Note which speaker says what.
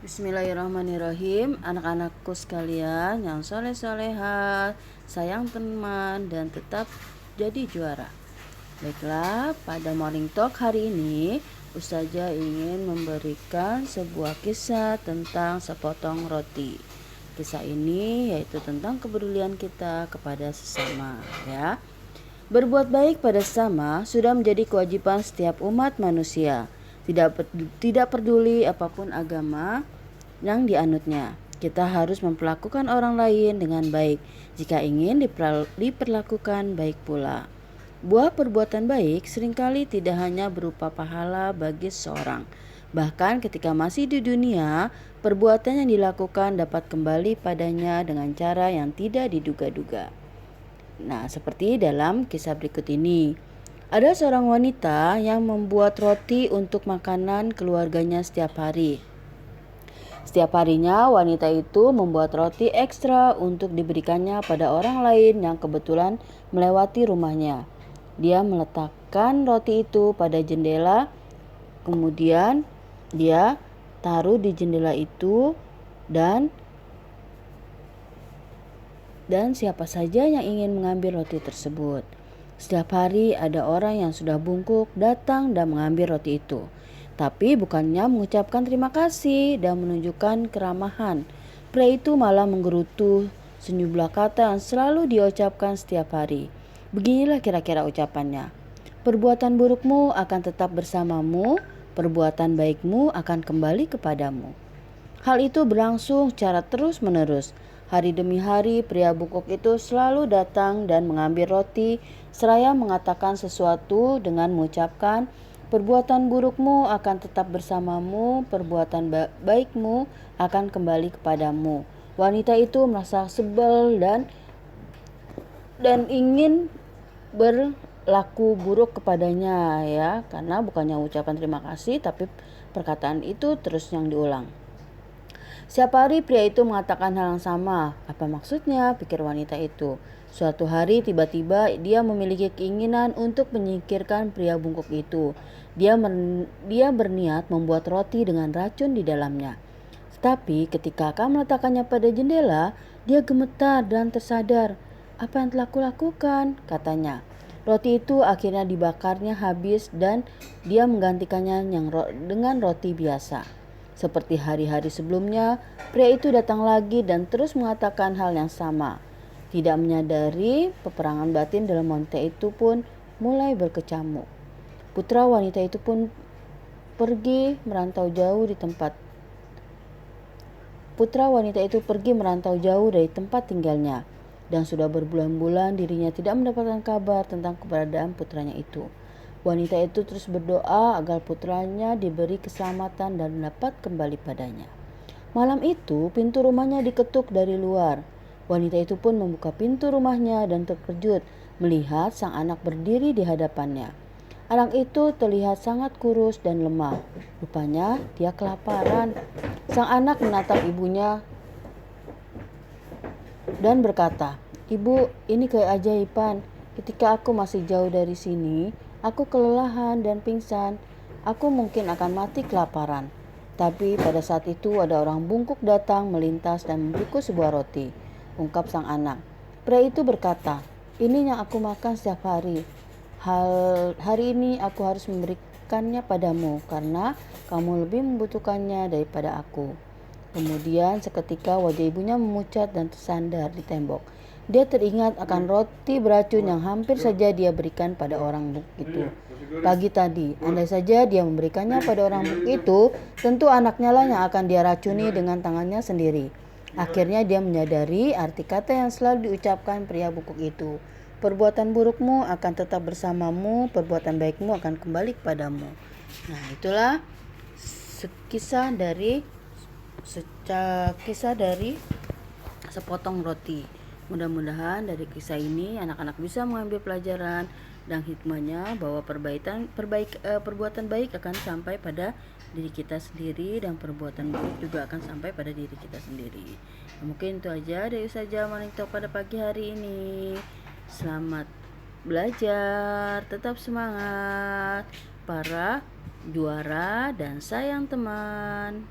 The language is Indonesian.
Speaker 1: Bismillahirrahmanirrahim. Anak-anakku sekalian yang soleh-soleha, sayang teman dan tetap jadi juara. Baiklah, pada Morning Talk hari ini Ustazah ingin memberikan sebuah kisah tentang sepotong roti. Kisah ini yaitu tentang kepedulian kita kepada sesama, ya. Berbuat baik pada sesama sudah menjadi kewajiban setiap umat manusia. Tidak peduli apapun agama yang dianutnya. Kita harus memperlakukan orang lain dengan baik jika ingin diperlakukan baik pula. Buah perbuatan baik seringkali tidak hanya berupa pahala bagi seorang. Bahkan ketika masih di dunia, perbuatan yang dilakukan dapat kembali padanya dengan cara yang tidak diduga-duga. Nah, seperti dalam kisah berikut ini. Ada seorang wanita yang membuat roti untuk makanan keluarganya setiap hari. Setiap harinya wanita itu membuat roti ekstra untuk diberikannya pada orang lain yang kebetulan melewati rumahnya. Dia meletakkan roti itu pada jendela, kemudian dia taruh di jendela itu dan siapa saja yang ingin mengambil roti tersebut. Setiap hari ada orang yang sudah bungkuk datang dan mengambil roti itu. Tapi bukannya mengucapkan terima kasih dan menunjukkan keramahan. Pria itu malah menggerutu sejumlah kata yang selalu diucapkan setiap hari. Beginilah kira-kira ucapannya. Perbuatan burukmu akan tetap bersamamu, perbuatan baikmu akan kembali kepadamu. Hal itu berlangsung secara terus-menerus. Hari demi hari pria bungkuk itu selalu datang dan mengambil roti seraya mengatakan sesuatu dengan mengucapkan, perbuatan burukmu akan tetap bersamamu, perbuatan baikmu akan kembali kepadamu. Wanita itu merasa sebel dan ingin berlaku buruk kepadanya, ya, karena bukannya ucapan terima kasih tapi perkataan itu terus yang diulang. Setiap hari pria itu mengatakan hal yang sama. Apa maksudnya? Pikir wanita itu. Suatu hari tiba-tiba dia memiliki keinginan untuk menyingkirkan pria bungkuk itu. Dia berniat membuat roti dengan racun di dalamnya. Tetapi ketika akan meletakkannya pada jendela, dia gemetar dan tersadar. Apa yang telah kulakukan? Katanya. Roti itu akhirnya dibakarnya habis dan dia menggantikannya dengan roti biasa. Seperti hari-hari sebelumnya, pria itu datang lagi dan terus mengatakan hal yang sama. Tidak menyadari peperangan batin dalam wanita itu pun mulai berkecamuk. Putra wanita itu pun pergi merantau jauh dari tempat tinggalnya. Dan sudah berbulan-bulan dirinya tidak mendapatkan kabar tentang keberadaan putranya itu. Wanita itu terus berdoa agar putranya diberi keselamatan dan dapat kembali padanya. Malam itu pintu rumahnya diketuk dari luar. Wanita itu pun membuka pintu rumahnya dan terkejut melihat sang anak berdiri di hadapannya. Anak itu terlihat sangat kurus dan lemah. Rupanya dia kelaparan. Sang anak menatap ibunya dan berkata, "Ibu, ini keajaiban. Ketika aku masih jauh dari sini, aku kelelahan dan pingsan. Aku mungkin akan mati kelaparan." Tapi pada saat itu ada orang bungkuk datang melintas dan memberiku sebuah roti, ungkap sang anak. Pria itu berkata, "Ini yang aku makan setiap hari. Hari ini aku harus memberikannya padamu karena kamu lebih membutuhkannya daripada aku." Kemudian seketika wajah ibunya memucat dan tersandar di tembok. Dia teringat akan roti beracun yang hampir saja dia berikan pada orang bungkuk itu pagi tadi. Andai saja dia memberikannya pada orang bungkuk itu, tentu anaknya lah yang akan dia racuni dengan tangannya sendiri. Akhirnya dia menyadari arti kata yang selalu diucapkan pria bungkuk itu. Perbuatan burukmu akan tetap bersamamu, perbuatan baikmu akan kembali kepadamu. Nah, itulah kisah dari sepotong roti. Mudah-mudahan dari kisah ini anak-anak bisa mengambil pelajaran dan hikmahnya bahwa perbuatan baik akan sampai pada diri kita sendiri dan perbuatan buruk juga akan sampai pada diri kita sendiri. Mungkin itu aja dari Ustazah Morning Talk pada pagi hari ini. Selamat belajar, tetap semangat para juara dan sayang teman.